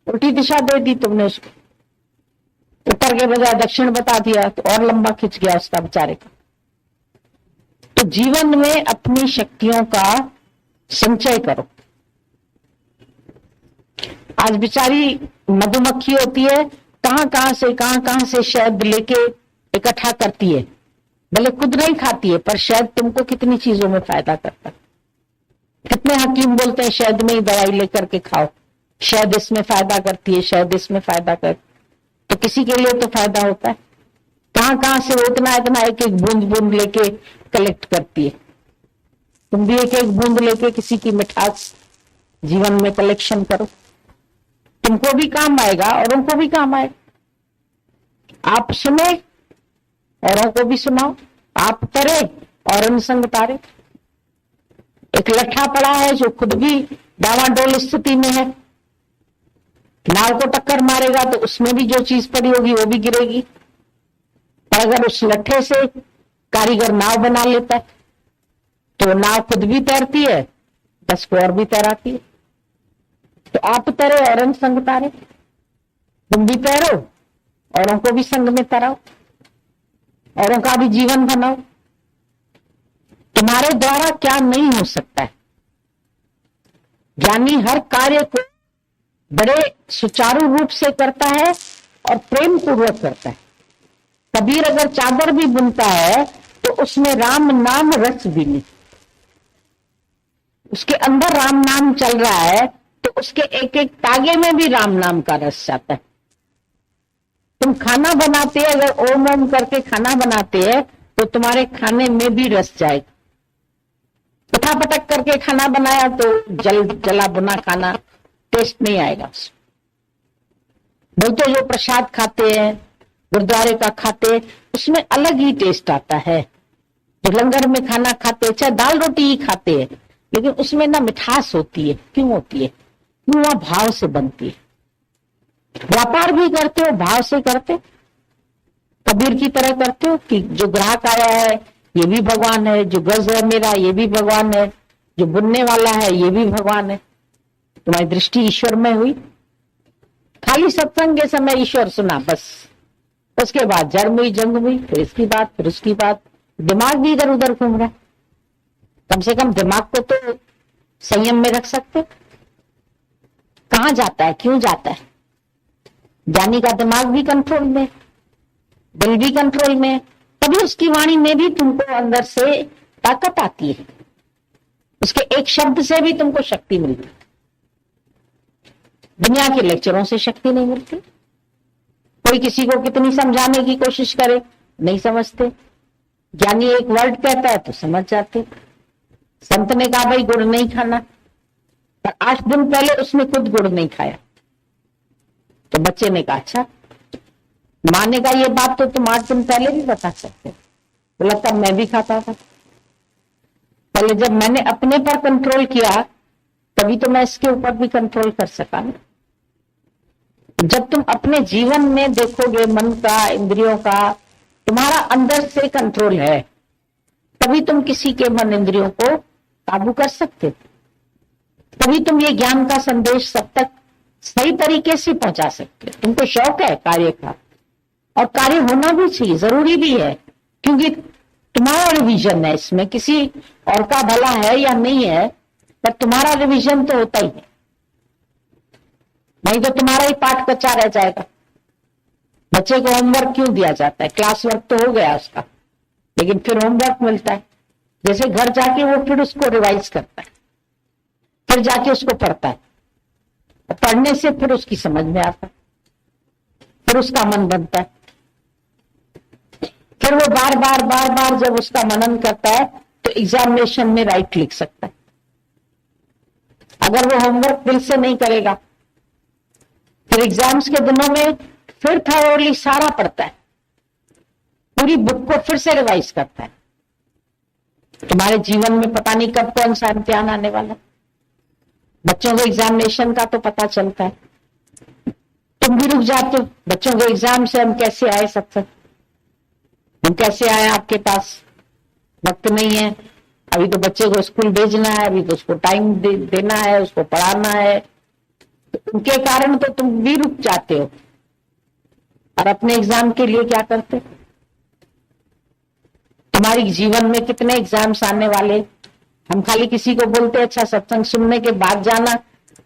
उल्टी दिशा दे दी तुमने उसको, उत्तर के बजाय दक्षिण बता दिया तो और लंबा खिंच गया उसका बेचारे का। तो जीवन में अपनी शक्तियों का संचय करो। आज बेचारी मधुमक्खी होती है, कहां कहां से शहद लेके इकट्ठा करती है, भले खुद नहीं खाती है पर शहद तुमको कितनी चीजों में फायदा करता है। कितने हकीम बोलते हैं शहद में ही दवाई लेकर के खाओ, शहद इसमें फायदा करती है, शहद इसमें फायदा कर, तो किसी के लिए तो फायदा होता है। कहां से वो इतना इतना एक एक बूंद बूंद लेके कलेक्ट करती है। तुम भी एक एक बूंद लेके किसी की मिठास जीवन में कलेक्शन करो, तुमको भी काम आएगा औरों को भी काम आएगा। आप सुने औरों को भी सुनाओ, आप तरे और अनसंग तारे। एक लट्ठा पड़ा है जो खुद भी डावाडोल स्थिति में है, नाव को टक्कर मारेगा तो उसमें भी जो चीज पड़ी होगी वो भी गिरेगी। और अगर उस लट्ठे से कारीगर नाव बना लेता है तो नाव खुद भी तैरती है, 10 को और भी तैराती है। तो आप तैरो और अनसंग तारे, तुम भी तैरो औरों को भी संग में तैराओ, औरों का भी जीवन बनाओ। तुम्हारे द्वारा क्या नहीं हो सकता है। ज्ञानी हर कार्य को बड़े सुचारू रूप से करता है और प्रेम पूर्वक करता है। कबीर अगर चादर भी बुनता है तो उसमें राम नाम रस भी नहीं, उसके अंदर राम नाम चल रहा है तो उसके एक एक तागे में भी राम नाम का रस जाता है। तुम खाना बनाते हैं, अगर ओम ओम करके खाना बनाते हैं तो तुम्हारे खाने में भी रस जाएगा। पटापटक करके खाना बनाया तो जला बुना खाना टेस्ट नहीं आएगा। बहुत तो जो प्रसाद खाते हैं, गुरुद्वारे का खाते, उसमें अलग ही टेस्ट आता है। जो लंगर में खाना खाते, चाहे दाल रोटी ही खाते हैं, लेकिन उसमें ना मिठास होती है। क्यों होती है? क्यों? वह भाव से बनती है। व्यापार भी करते हो भाव से करते, कबीर की तरह करते हो कि जो ग्राहक आया है ये भी भगवान है, जो गज है मेरा ये भी भगवान है, जो बुनने वाला है ये भी भगवान है। तुम्हारी दृष्टि ईश्वर में हुई। खाली सत्संग के समय ईश्वर सुना बस, उसके बाद जन्म हुई जंग हुई, फिर इसकी बात फिर उसकी बात, दिमाग भी इधर उधर घूम रहा है। कम से कम दिमाग को तो संयम में रख सकते। कहां जाता है, क्यों जाता है? ज्ञानी का दिमाग भी कंट्रोल में, दिल भी कंट्रोल में, तभी उसकी वाणी में भी तुमको अंदर से ताकत आती है। उसके एक शब्द से भी तुमको शक्ति मिलती है। दुनिया के लेक्चरों से शक्ति नहीं मिलती। कोई किसी को कितनी समझाने की कोशिश करे, नहीं समझते। ज्ञानी एक वर्ड कहता है तो समझ जाते। संत ने कहा भाई गुड़ नहीं खाना, पर 8 दिन पहले उसने खुद गुड़ नहीं खाया, तो बच्चे ने कहा अच्छा। माँ ने कहा ये बात तो तुम 8 दिन पहले भी बता सकते। बोला तब मैं भी खाता था, पहले जब मैंने अपने पर कंट्रोल किया तभी तो मैं इसके ऊपर भी कंट्रोल कर सका ना। जब तुम अपने जीवन में देखोगे मन का, इंद्रियों का, तुम्हारा अंदर से कंट्रोल है, तभी तुम किसी के मन इंद्रियों को काबू कर सकते, तभी तुम ये ज्ञान का संदेश सब तक सही तरीके से पहुंचा सकते। तुमको शौक है कार्य का, और कार्य होना भी चाहिए, जरूरी भी है, क्योंकि तुम्हारा रिवीजन है इसमें। किसी और का भला है या नहीं है, पर तुम्हारा रिवीजन तो होता ही है, नहीं तो तुम्हारा ही पाठ कच्चा रह जाएगा। बच्चे को होमवर्क क्यों दिया जाता है? क्लास वर्क तो हो गया उसका, लेकिन फिर होमवर्क मिलता है। जैसे घर जाके वो फिर उसको रिवाइज करता है, फिर जाके उसको पढ़ता है, पढ़ने से फिर उसकी समझ में आता है, फिर उसका मन बनता है, फिर वो बार बार जब उसका मनन करता है तो एग्जामिनेशन में राइट लिख सकता है। अगर वो होमवर्क दिल से नहीं करेगा, फिर एग्जाम्स के दिनों में फिर थॉरोली सारा पढ़ता है, पूरी बुक को फिर से रिवाइज करता है। तुम्हारे जीवन में पता नहीं कब कौन सा इम्तिहान आने वाला। बच्चों को एग्जामिनेशन का तो पता चलता है, तुम भी रुक जाते हो। बच्चों के एग्जाम से हम कैसे आए सत्संग, हम कैसे आए? आपके पास वक्त नहीं है, अभी तो बच्चे को स्कूल भेजना है, अभी तो उसको टाइम देना है, उसको पढ़ाना है, तो उनके कारण तो तुम भी रुक जाते हो। और अपने एग्जाम के लिए क्या करते? हमारी जीवन में कितने एग्जाम्स आने वाले, हम खाली किसी को बोलते अच्छा सत्संग सुनने के बाद जाना,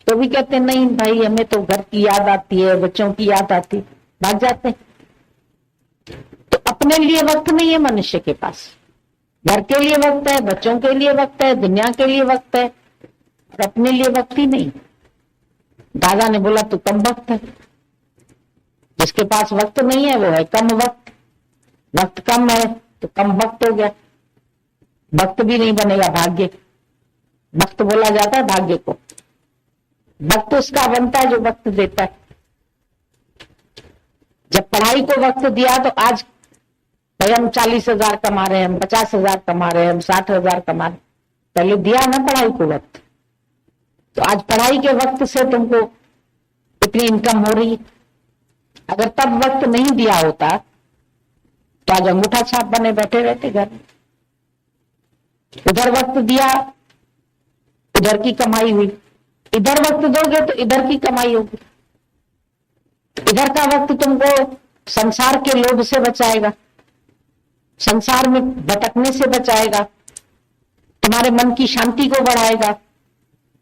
तो भी कहते नहीं भाई हमें तो घर की याद आती है, बच्चों की याद आती, भाग जाते। तो अपने लिए वक्त नहीं है मनुष्य के पास, घर के लिए वक्त है, बच्चों के लिए वक्त है, दुनिया के लिए वक्त है, और अपने लिए वक्त ही नहीं। दादा ने बोला तू कम वक्त है, जिसके पास वक्त नहीं है वो है कम वक्त, वक्त कम है तो कम वक्त हो गया, वक्त भी नहीं बनेगा भाग्य। वक्त बोला जाता है भाग्य को, वक्त उसका बनता है जो वक्त देता है। जब पढ़ाई को वक्त दिया तो आज भाई हम 40,000 कमा रहे हैं, हम 50,000 कमा रहे हैं, हम 60,000 कमा रहे हैं, पहले दिया ना पढ़ाई को वक्त, तो आज पढ़ाई के वक्त से तुमको इतनी इनकम हो रही है। अगर तब वक्त नहीं दिया होता तो आज अंगूठा छाप बने बैठे रहते घर में। उधर वक्त दिया, उधर की कमाई हुई, इधर वक्त दोगे तो इधर की कमाई होगी। इधर का वक्त तुमको संसार के लोभ से बचाएगा, संसार में भटकने से बचाएगा, तुम्हारे मन की शांति को बढ़ाएगा,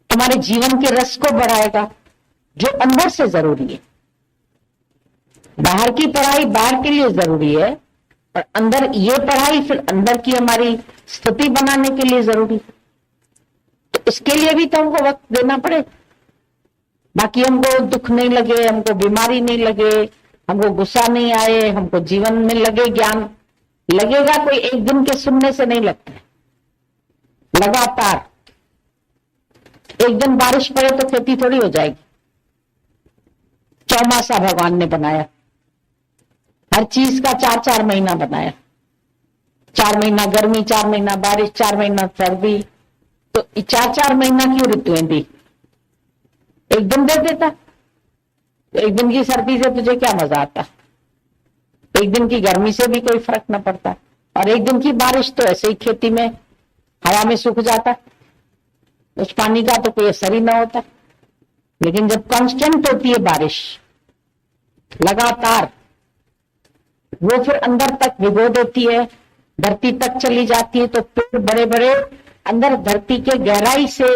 तुम्हारे जीवन के रस को बढ़ाएगा, जो अंदर से जरूरी है। बाहर की पढ़ाई बाहर के लिए जरूरी है, और अंदर ये पढ़ाई फिर अंदर की हमारी स्थिति बनाने के लिए जरूरी है। तो इसके लिए भी तो हमको वक्त देना पड़े। बाकी हमको दुख नहीं लगे, हमको बीमारी नहीं लगे, हमको गुस्सा नहीं आए, हमको जीवन में लगे ज्ञान लगेगा, कोई एक दिन के सुनने से नहीं लगता है, लगातार। एक दिन बारिश पड़े तो खेती थोड़ी हो जाएगी। चौमासा भगवान ने बनाया, हर चीज का 4-4 महीना बनाया, 4 महीना गर्मी, 4 महीना बारिश, 4 महीना सर्दी, तो 4-4 महीना क्यों ऋतुएं दी? एक दिन दे देता, तो एक दिन की सर्दी से तुझे क्या मजा आता? एक दिन की गर्मी से भी कोई फर्क न पड़ता, और एक दिन की बारिश तो ऐसे ही खेती में हवा में सूख जाता, उस पानी का तो कोई असर ही ना होता। लेकिन जब कांस्टेंट होती है बारिश लगातार, वो फिर अंदर तक भिगो देती है, धरती तक चली जाती है, तो पेड़ बड़े बड़े अंदर धरती के गहराई से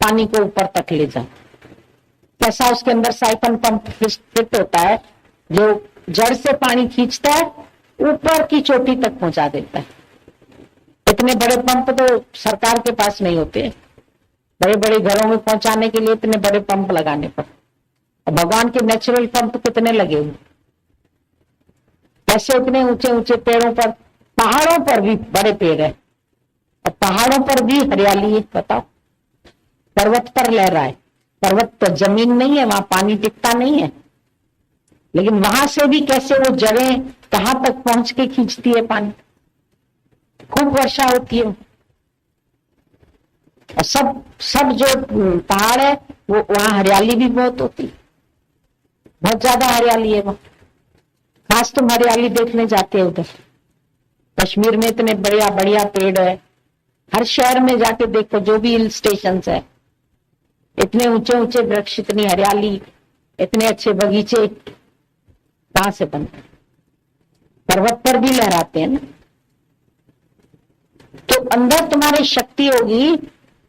पानी को ऊपर तक ले जाता। कैसा उसके अंदर साइफन पंप फिट होता है जो जड़ से पानी खींचता है, ऊपर की चोटी तक पहुंचा देता है। इतने बड़े पंप तो सरकार के पास नहीं होते, बड़े बड़े घरों में पहुंचाने के लिए इतने बड़े पंप लगाने पर। और भगवान के नेचुरल पंप कितने लगे हुए, ऐसे इतने ऊंचे ऊंचे पेड़ों पर, पहाड़ों पर भी बड़े पेड़ है, और पहाड़ों पर भी हरियाली है। बताओ, पर्वत पर लहरा है, पर्वत तो जमीन नहीं है, वहां पानी टिकता नहीं है, लेकिन वहां से भी कैसे वो जड़ें कहां तक पहुंच के खींचती है पानी, खूब वर्षा होती है। और सब जो पहाड़ है वो वहां हरियाली भी बहुत होती है, बहुत ज्यादा हरियाली है वहां। खास तुम हरियाली देखने जाते हो उधर कश्मीर में, इतने बढ़िया बढ़िया पेड़ है। हर शहर में जाके देखो, जो भी हिल स्टेशन है, इतने ऊंचे ऊंचे वृक्ष, इतनी हरियाली, इतने अच्छे बगीचे कहां से बनते? पर्वत पर भी लहराते हैं ना। तो अंदर तुम्हारी शक्ति होगी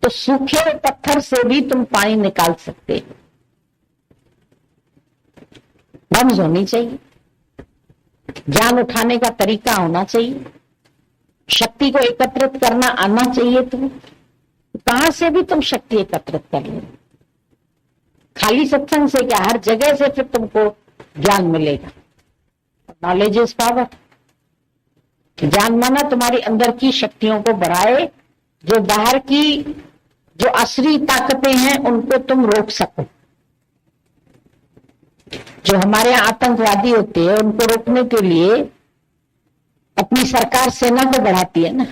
तो सूखे पत्थर से भी तुम पानी निकाल सकते हो। बंद होनी चाहिए, ज्ञान उठाने का तरीका होना चाहिए, शक्ति को एकत्रित करना आना चाहिए तुम्हें। कहां से भी तुम शक्ति एकत्रित कर लो, खाली सत्संग से क्या, हर जगह से फिर तुमको ज्ञान मिलेगा। Knowledge is power. ज्ञान माना तुम्हारी अंदर की शक्तियों को बढ़ाए, जो बाहर की जो असली ताकतें हैं उनको तुम रोक सको। जो हमारे यहाँ आतंकवादी होते हैं उनको रोकने के लिए अपनी सरकार सेना को बढ़ाती है ना,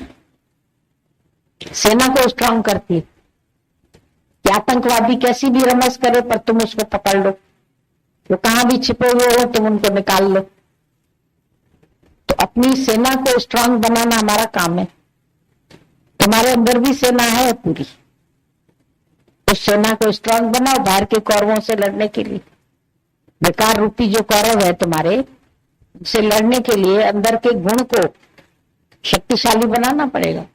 सेना को स्ट्रांग करती है कि आतंकवादी कैसी भी रमस करे पर तुम उसको पकड़ लो, वो कहां भी छिपे हुए हो तुम उनको निकाल लो। तो अपनी सेना को स्ट्रांग बनाना हमारा काम है। तुम्हारे अंदर भी सेना है पूरी, उस सेना को स्ट्रांग बनाओ बाहर के कौरवों से लड़ने के लिए। बेकार रूपी जो कौरव है तुम्हारे, उनसे लड़ने के लिए अंदर के गुण को शक्तिशाली बनाना पड़ेगा।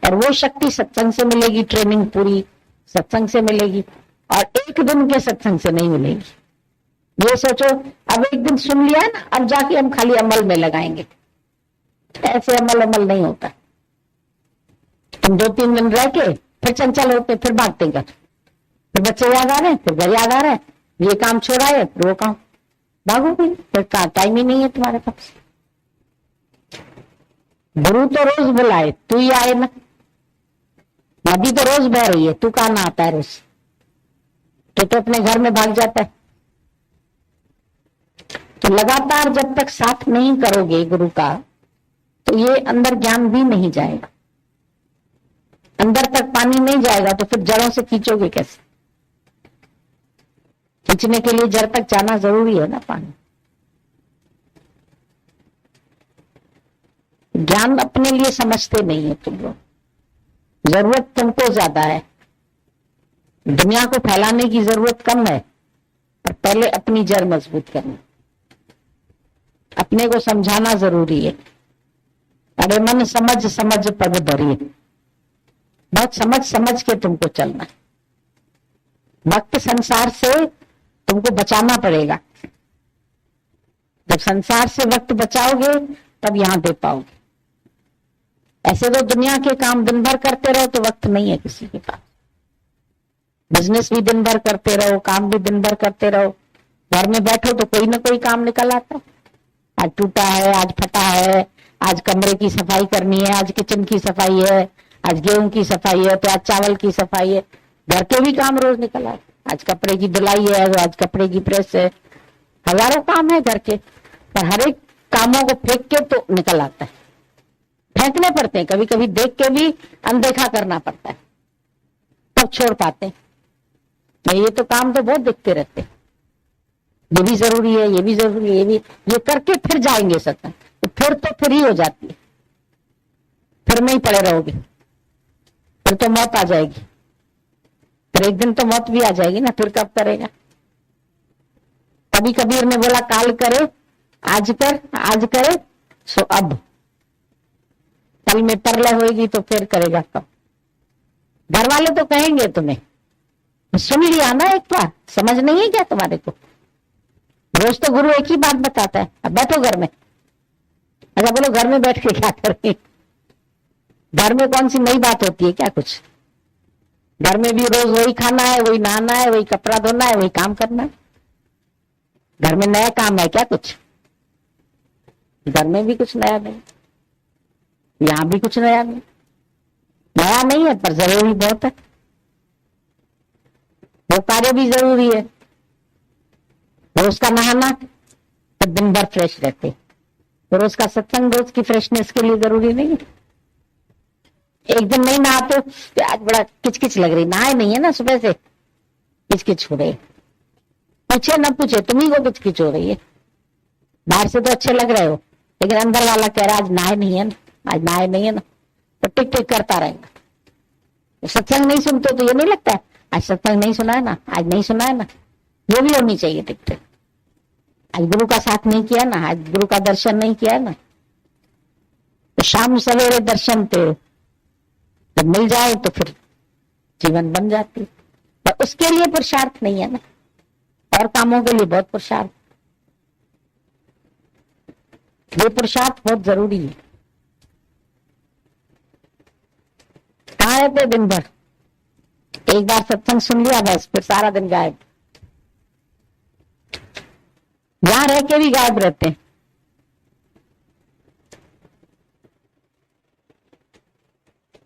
और वो शक्ति सत्संग से मिलेगी, ट्रेनिंग पूरी सत्संग से मिलेगी, और एक दिन के सत्संग से नहीं मिलेगी। ये सोचो अब एक दिन सुन लिया ना, अब जाके हम खाली अमल में लगाएंगे, ऐसे अमल नहीं होता। हम 2-3 दिन रह के फिर चंचल होते, फिर भागते घर, फिर बच्चे याद आ रहे हैं, फिर घर याद आ रहा है, ये काम छोड़ा है, फिर वो काम, भागो फिर टाइम ही नहीं है तुम्हारे पास। गुरु तो रोज बुलाए, तू ही आए ना। नदी तो रोज बह रही है, तू कहाँ ना आता है रोज? तो अपने घर में भाग जाता है। तो लगातार जब तक साथ नहीं करोगे गुरु का, तो ये अंदर ज्ञान भी नहीं जाएगा, अंदर तक पानी नहीं जाएगा, तो फिर जड़ों से खींचोगे कैसे? खींचने के लिए जड़ तक जाना जरूरी है ना पानी। ज्ञान अपने लिए समझते नहीं है तुम लोग, जरूरत तुमको ज्यादा है। दुनिया को फैलाने की जरूरत कम है, पर पहले अपनी जड़ मजबूत करनी, अपने को समझाना जरूरी है। अरे मन समझ समझ पग धरिए, बहुत समझ समझ के तुमको चलना। वक्त संसार से तुमको बचाना पड़ेगा। जब संसार से वक्त बचाओगे तब यहां दे पाओगे। ऐसे तो दुनिया के काम दिन भर करते रहो तो वक्त नहीं है किसी के पास। बिजनेस भी दिन भर करते रहो, काम भी दिन भर करते रहो, घर में बैठो तो कोई ना कोई काम निकल आता। आज टूटा है, आज फटा है, आज कमरे की सफाई करनी है, आज किचन की सफाई है, आज गेहूं की सफाई है, तो आज चावल की सफाई है। घर के भी काम रोज निकल आए। आज कपड़े की धुलाई है, आज कपड़े की प्रेस है, हजारों काम है घर के, पर हर एक कामों को फेंक के तो निकल आता है। फेंकने पड़ते हैं, कभी कभी देख के भी अनदेखा करना पड़ता है, तब छोड़ पाते हैं। ये तो काम तो बहुत दिखते रहते हैं, ये भी जरूरी है, ये भी जरूरी है, ये करके फिर जाएंगे सत्संग, तो फिर ही हो जाती है। फिर नहीं पड़े रहोगे, फिर तो मौत आ जाएगी, फिर एक दिन तो मौत भी आ जाएगी ना, फिर कब करेगा? कभी कबीर ने बोला काल करे आज कर, आज करे सो अब, कल में परलय होगी तो फिर करेगा कब? घर वाले तो कहेंगे तुम्हें, सुन लिया ना एक बार, समझ नहीं है क्या तुम्हारे को? रोज तो गुरु एक ही बात बताता है, अब बैठो घर में। अच्छा बोलो घर में बैठ के क्या करें? घर में कौन सी नई बात होती है क्या कुछ? घर में भी रोज वही खाना है, वही नहाना है, वही कपड़ा धोना है, वही काम करना है। घर में नया काम है क्या कुछ? घर में भी कुछ नया नहीं, यहां भी कुछ नया नहीं। नया नहीं है पर जरूरी बहुत है, वो कार्य भी जरूरी है। रोज का नहाना तो दिन भर फ्रेश रहते, तो रोज का सत्संग रोज की फ्रेशनेस के लिए जरूरी नहीं है। एक दिन नहीं नहाते तो आज बड़ा किचकिच लग रही, नहाए नहीं है ना सुबह से, किचकिच हो रही। पूछे ना पूछे तुम्ही को किचकिच हो रही है। बाहर से तो अच्छे लग रहे हो, लेकिन अंदर वाला कह रहा है आज नहाए नहीं है ना, आज नहाए नहीं है ना, तो टिक टिक करता रहेगा। तो सत्संग नहीं सुनते तो ये नहीं लगता है आज सत्संग नहीं सुना है ना, आज नहीं सुना है ना, ये भी होनी चाहिए टिक टिक। आज गुरु का साथ नहीं किया ना, आज गुरु का दर्शन नहीं किया ना, तो शाम सवेरे दर्शन पे जब मिल जाए तो फिर जीवन बन जाती है। पर उसके लिए पुरुषार्थ नहीं है ना, और कामों के लिए बहुत पुरुषार्थ, ये पुरुषार्थ बहुत जरूरी है। कहाँ रहते दिन भर? एक बार सत्संग सुन लिया बस फिर सारा दिन गायब। यहां रह के भी गायब रहते हैं।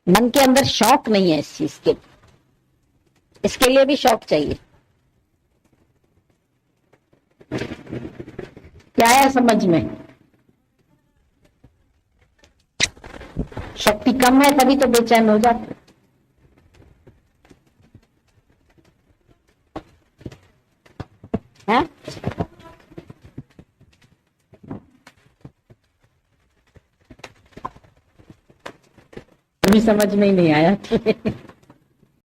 मन के अंदर शौक नहीं है इस चीज के, इसके लिए भी शौक चाहिए। क्या है समझ में? शक्ति कम है तभी तो बेचैन हो जाते। हैं? अभी समझ में ही नहीं आया।